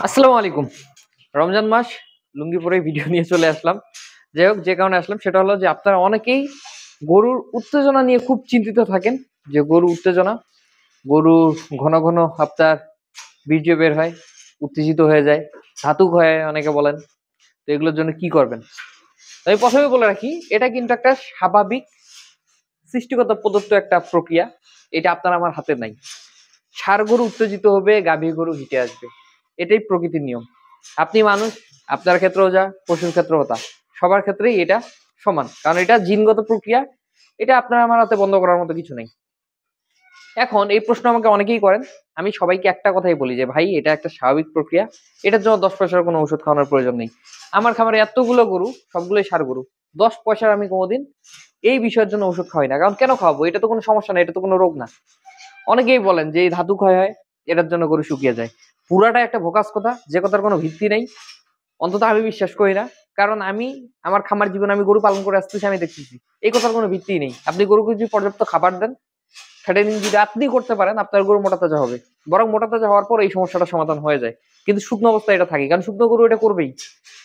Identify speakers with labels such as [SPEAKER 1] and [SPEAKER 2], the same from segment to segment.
[SPEAKER 1] আসসালামু আলাইকুম। রমজান মাস, লুঙ্গি পরে ভিডিও নিয়ে চলে আসলাম। যাই হোক, যে কারণে আসলাম সেটা হলো যে আপনারা অনেকেই গরুর উত্তেজনা নিয়ে খুব চিন্তিত থাকেন। যে গরু উত্তেজনা, গরু ঘন ঘন আপনার বীর্য বের হয়, উত্তেজিত হয়ে যায়, ধাতুক হয় অনেকে বলেন। তো এগুলোর জন্য কি করবেন? তো আমি প্রথমে বলে রাখি, এটা কিন্তু একটা স্বাভাবিক সৃষ্টিগত প্রদত্ত একটা প্রক্রিয়া। এটা আপনার আমার হাতে নাই। ষাঁড় গরু উত্তেজিত হবে, গাভী গরু হিটে আসবে, এটাই প্রকৃতির নিয়ম। আপনি মানুষ, আপনার ক্ষেত্রেও যা, পশুর ক্ষেত্রেও তা, সবার ক্ষেত্রেই এটা সমান, কারণ এটা জিনগত প্রক্রিয়া। এটা আপনার আমার হাতে বন্ধ করার মতো কিছু নেই। এখন এই প্রশ্ন আমাকে অনেকেই করেন। আমি সবাইকে একটা কথাই বলি যে ভাই, এটা একটা স্বাভাবিক প্রক্রিয়া। এটার জন্য 10 পয়সার কোনো ওষুধ খাওয়ানোর প্রয়োজন নেই। আমার খামারে এতগুলো গরু, সবগুলোই ষাঁড় গরু। 10 পয়সার আমি কোনোদিন এই বিষয়ের জন্য ওষুধ খাওয়াই না। কারণ কেন খাওয়াবো? এটা তো কোনো সমস্যা না, এটা তো কোনো রোগ না। অনেকেই বলেন যে এই ধাতু ক্ষয় হয়, এটার জন্য গরু শুকিয়ে যায়। পুরাটা একটা ভোকাস কথা, যে কথার কোনো ভিত্তি নেই। অন্তত আমি বিশ্বাস করি না। কারণ আমি আমার খামার জীবনে আমি গরু পালন করে আসতেছি, আমি দেখতেছি এই কথার কোনো ভিত্তি নেই। আপনি গরুকে যদি পর্যাপ্ত খাবার দেন, ফ্যাটেনিং যদি আপনি করতে পারেন, আপনার গরু মোটা তাজা হবে। বরং মোটা তাজা হওয়ার পর এই সমস্যাটা সমাধান হয়ে যায়। কিন্তু শুকনো অবস্থায় এটা থাকে, কারণ শুকনো গরু এটা করবেই।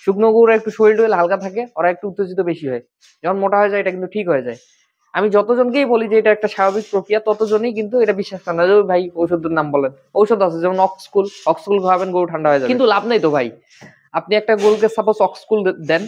[SPEAKER 1] শুকনো গরু একটু শরীর টরীর হালকা থাকে, ওরা একটু উত্তেজিত বেশি হয়। যখন মোটা হয়ে যায় এটা কিন্তু ঠিক হয়ে যায়। আমি যতজনকেই বলি যে এটা একটা স্বাভাবিক প্রক্রিয়া, ততজনই কিন্তু এটা বিশ্বাস করে না। যে ভাই ঔষধের নাম বলেন, ঔষধ আছে যেমন অক্সকুল, অক্সকুল খাওয়াবেন গরু ঠান্ডা হয়ে যাবে, কিন্তু লাভ নেই তো ভাই। আপনি একটা গরুকে সাপোজ অক্সকুল দেন,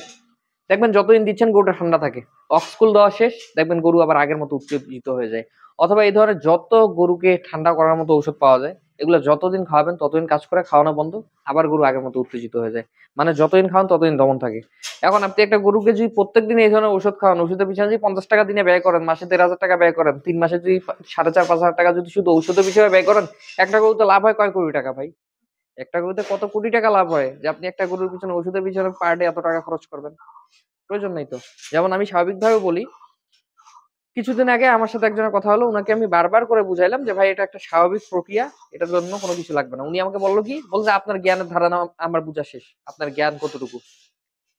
[SPEAKER 1] দেখবেন যতদিন দিচ্ছেন গরুটা ঠান্ডা থাকে। অক্সকুল দেওয়া শেষ, দেখবেন গরু আবার আগের মতো উত্তেজিত হয়ে যায়। অথবা এই ধরনের যত গরুকে ঠান্ডা করার মতো ঔষধ পাওয়া যায়, এগুলো যতদিন খাওয়াবেন ততদিন কাজ করে, খাওয়ানো বন্ধ, আবার গরু আগের মতো উত্তেজিত হয়ে যায়। মানে যতদিন খাওয়ান ততদিন দমন থাকে। এখন আপনি একটা গরুকে যদি প্রত্যেকদিন এই ধরনের ওষুধ খাওয়ান, ওষুধের পিছনে যদি 50 টাকা দিনে ব্যয় করেন, মাসে 1500 টাকা ব্যয় করেন, 3 মাসে যদি 4500-5000 টাকা যদি শুধু ঔষধের পিছনে ব্যয় করেন, একটা গরু তো লাভ হয় কয় কোটি টাকা ভাই। একটা গরুতে কত কোটি টাকা লাভ হয় যে আপনি একটা গরুর পিছনে ওষুধের পিছনে পার ডে এত টাকা খরচ করবেন? প্রয়োজন নাই তো। যেমন আমি স্বাভাবিকভাবে বলি, কিছুদিন আগে আমার সাথে একজনের কথা হলো, উনাকে আমি বারবার করে বুঝাইলাম যে ভাই এটা একটা স্বাভাবিক প্রক্রিয়া, এটার জন্য কোনো কিছু লাগবে না। উনি আমাকে বললো কি, বলছে আপনার জ্ঞানের ধারণা আমার বুঝা শেষ, আপনার জ্ঞান কতটুকু?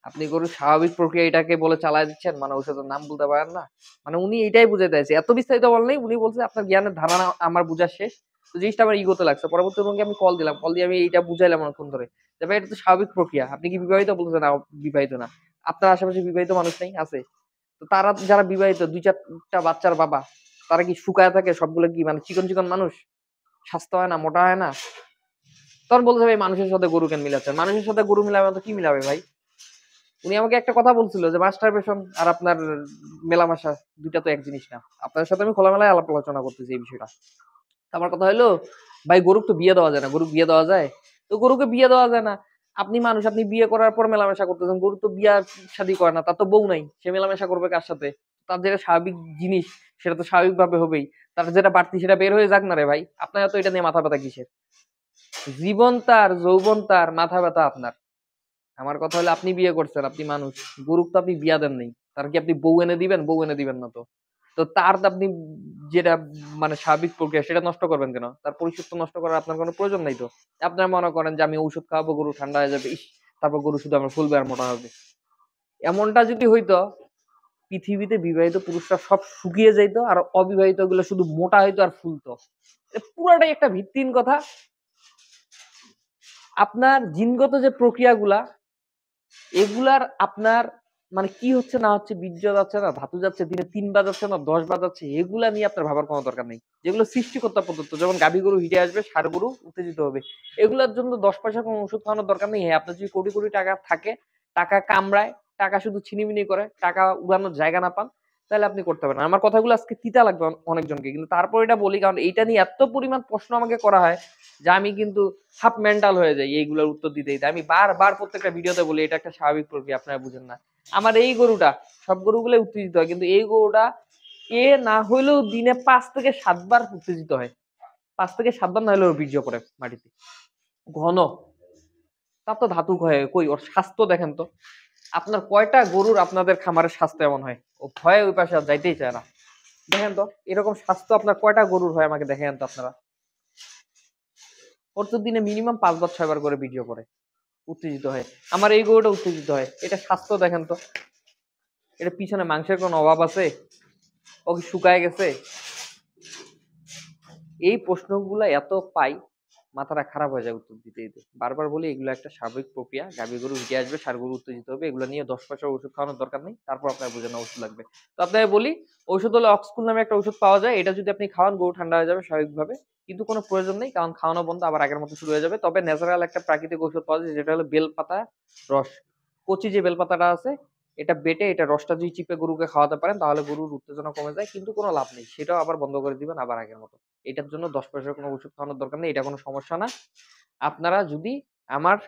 [SPEAKER 1] আপনি গরুর স্বাভাবিক প্রক্রিয়া এটাকে বলে চালায় দিচ্ছেন, মানে ওষুধের নাম বলতে পারেন না। মানে উনি এটাই বুঝাইতে চাইছে, এত বিস্তারিত বলেন। উনি বলছে আপনার জ্ঞানের ধারণা আমার বুঝা শেষ। তো জিনিসটা আমার ইগোতে লাগছে। পরবর্তী আমি কল দিলাম, কল দিয়ে আমি এইটা বুঝাইলাম অনেকক্ষণ ধরে যে ভাই এটা তো স্বাভাবিক প্রক্রিয়া। আপনি কি বিবাহিত? বলতেছে না, বিবাহিত না। আপনার আশেপাশে বিবাহিত মানুষ নেই? আছে। তো তারা যারা বিবাহিত, 2-4টা বাচ্চার বাবা, তারা কি শুকায় থাকে? সবগুলো কি মানে চিকন চিকন মানুষ? স্বাস্থ্য হয় না, মোটা হয় না? তখন বলছে ভাই মানুষের সাথে গরু কেন মিলাচ্ছেন? মানুষের সাথে গরু মিলাবে তো কি মিলাবে ভাই? উনি আমাকে একটা কথা বলছিল যে মাস্টারবেশন আর আপনার মেলামেশা দুইটা তো এক জিনিস না। আপনার সাথে আমি খোলামেলায় আলাপ আলোচনা করতেছি এই বিষয়টা। আমার কথা হলো, ভাই গরুকে তো বিয়ে দেওয়া যায় না। গরু বিয়ে দেওয়া যায়? তো গরুকে বিয়ে দেওয়া যায় না। আপনি মানুষ, আপনি বিয়ে করার পর মেলামেশা করতেছেন। গরু তো বিয়া শাদী করে না, তার তো বউ নাই, সে মেলামেশা করবে কার সাথে? তার যেটা স্বাভাবিক জিনিস সেটা তো স্বাভাবিক ভাবে হবেই। তার যেটা বাড়তি সেটা বের হয়ে যাক না রে ভাই। আপনার তো এটা নিয়ে মাথা ব্যথা কিসের? জীবন তার, যৌবন তার, মাথা ব্যথা আপনার। আমার কথা হলো, আপনি বিয়ে করছেন, আপনি মানুষ। গরুক তো আপনি বিয়া দেন নাই। তার কি আপনি বউ এনে দিবেন? বউ এনে দিবেন না তো। তো তার তো আপনি যেটা মানে স্বাভাবিক প্রক্রিয়া সেটা নষ্ট করবেন কেন? তার পরিশুদ্ধ নষ্ট করার আপনার কোনো প্রয়োজন নাই তো। আপনার মনে করেন যে আমি ঔষধ খাওয়াবো, গরু ঠান্ডা হয়ে যাবে, ইস, তারপর গরু শুধু আমার ফুলবে আর মোটা হবে। এমনটা যদি হইতো, পৃথিবীতে বিবাহিত পুরুষরা সব শুকিয়ে যাইতো, আর অবিবাহিত গুলো শুধু মোটা হইতো আর ফুলতো। পুরাটাই একটা ভিত্তিহীন কথা। আপনার জিনগত যে প্রক্রিয়াগুলা, এগুলার আপনার মানে কি হচ্ছে না হচ্ছে, বীর্য যাচ্ছে না, ধাতু যাচ্ছে, দিনে 3 বার যাচ্ছে না 10 বার যাচ্ছে, এগুলা নিয়ে আপনার ভাবার কোনো দরকার নেই। যেগুলো সৃষ্টিকর্তা প্রদত্ত, যেমন গাভী গরু হিটে আসবে, ষাঁড় গরু উত্তেজিত হবে, এগুলোর জন্য 10 পয়সা কোনো ওষুধ খাওয়ানোর দরকার নেই। হ্যাঁ, আপনার যদি কোটি কোটি টাকা থাকে, টাকা কামড়ায়, টাকা শুধু ছিনিমিনি করে, টাকা উড়ানোর জায়গা না পান, তাহলে আপনি করতে পারেন। আমার কথাগুলো আজকে তিতা লাগবে অনেকজনকে, কিন্তু তারপর এটা বলি কারণ এইটা নিয়ে এত পরিমাণ প্রশ্ন আমাকে করা হয় যে আমি কিন্তু হাফ মেন্টাল হয়ে যাই এইগুলোর উত্তর দিতে দিতে। আমি বারবার প্রত্যেকটা ভিডিওতে বলি এটা একটা স্বাভাবিক প্রক্রিয়া, আপনারা বুঝেন না। আমার এই গরুটা, সব গরুগুলো উত্তেজিত হয়, কিন্তু এই গরুটা এ না হইলেও দিনে 5 থেকে 7 বার উত্তেজিত হয়। 5 থেকে 7 বার না হলেও বীর্য পড়ে মাটিতে, ঘন। তার তো ধাতু হয় কই, ওর স্বাস্থ্য দেখেন তো। আপনার কয়টা গরুর আপনাদের খামারের স্বাস্থ্য এমন হয় ও ভয়ে ওই পাশে আর যাইতেই চায় না? দেখেন তো এরকম স্বাস্থ্য আপনার কয়টা গরুর হয়, আমাকে দেখেন তো আপনারা। ওর তো দিনে মিনিমাম 5 বার 6 বার করে ভিডিও করে, উত্তেজিত হয়। আমার এই গরুটা উত্তেজিত হয়, এটা স্বাস্থ্য দেখেন তো। এটা পিছনে মাংসের কোনো অভাব আছে? ও কি শুকায় গেছে? এই প্রশ্নগুলো এত পাই মাথাটা খারাপ হয়ে যায় উত্তর দিতে দিতে। বারবার বলি এগুলো একটা স্বাভাবিক প্রক্রিয়া। গাভী গরু হিটে আসবে, ষাঁড় গরু উত্তেজিত হবে। এগুলো নিয়ে 10 পয়সার ওষুধ খাওয়ানোর দরকার নেই। তারপর আপনার বুঝেন না ওষুধ লাগবে। তো আপনাকে বলি ঔষধ হলো অক্সকুল নামে একটা ওষুধ পাওয়া যায়। এটা যদি আপনি খাওয়ান গরু ঠান্ডা হয়ে যাবে স্বাভাবিকভাবে। কিন্তু কোনো প্রয়োজন নেই, কারণ খাওয়ানো বন্ধ আবার আগের মতো শুরু হয়ে যাবে। তবে ন্যাচারাল একটা প্রাকৃতিক ওষুধ পাওয়া যায় যেটা হলো বেলপাতা রস। কচি যে বেলপাতাটা আছে এটা বেটে এটা রসটা যদি চিপে গরুকে খাওয়াতে পারেন তাহলে গরুর উত্তেজনা কমে যায়, কিন্তু কোনো লাভ নেই। সেটাও আবার বন্ধ করে দিবেন আবার আগের মতো। এটার জন্য 10 পয়সার কোনো ওষুধ খাওয়ানোর দরকার নেই। এটা কোনো সমস্যা না। আপনারা যদি আমার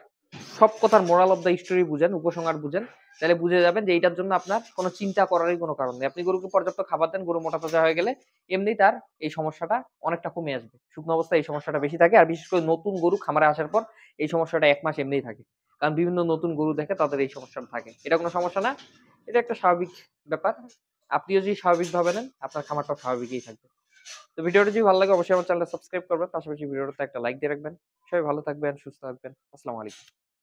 [SPEAKER 1] সব কথার মোরাল অফ দ্য স্টোরি বুঝেন, উপসংহার বুঝেন, তাহলে বুঝে যাবেন যে এইটার জন্য আপনার কোনো চিন্তা করারই কোনো কারণ নেই। আপনি গরুকে পর্যাপ্ত খাবার দেন, গরু মোটা তাজা হয়ে গেলে এমনি তার এই সমস্যাটা অনেকটা কমে আসবে। শুকনো অবস্থায় এই সমস্যাটা বেশি থাকে, আর বিশেষ করে নতুন গরু খামারে আসার পর এই সমস্যাটা 1 মাস এমনিই থাকে। কারণ বিভিন্ন নতুন গরু দেখে তাদের এই সমস্যাটা থাকে। এটা কোনো সমস্যা না। এটা একটা স্বাভাবিক ব্যাপার। আপনিও যদি স্বাভাবিকভাবে নেন আপনার খামারটাও স্বাভাবিকই থাকবে। তো ভিডিওটা যদি ভালো লাগে অবশ্যই আমার চ্যানেলটা সাবস্ক্রাইব করবেন। পাশাপাশি ভিডিওটাতে একটা লাইক দিয়ে রাখবেন। সবাই ভালো থাকবেন, সুস্থ থাকবেন। আসসালামু আলাইকুম।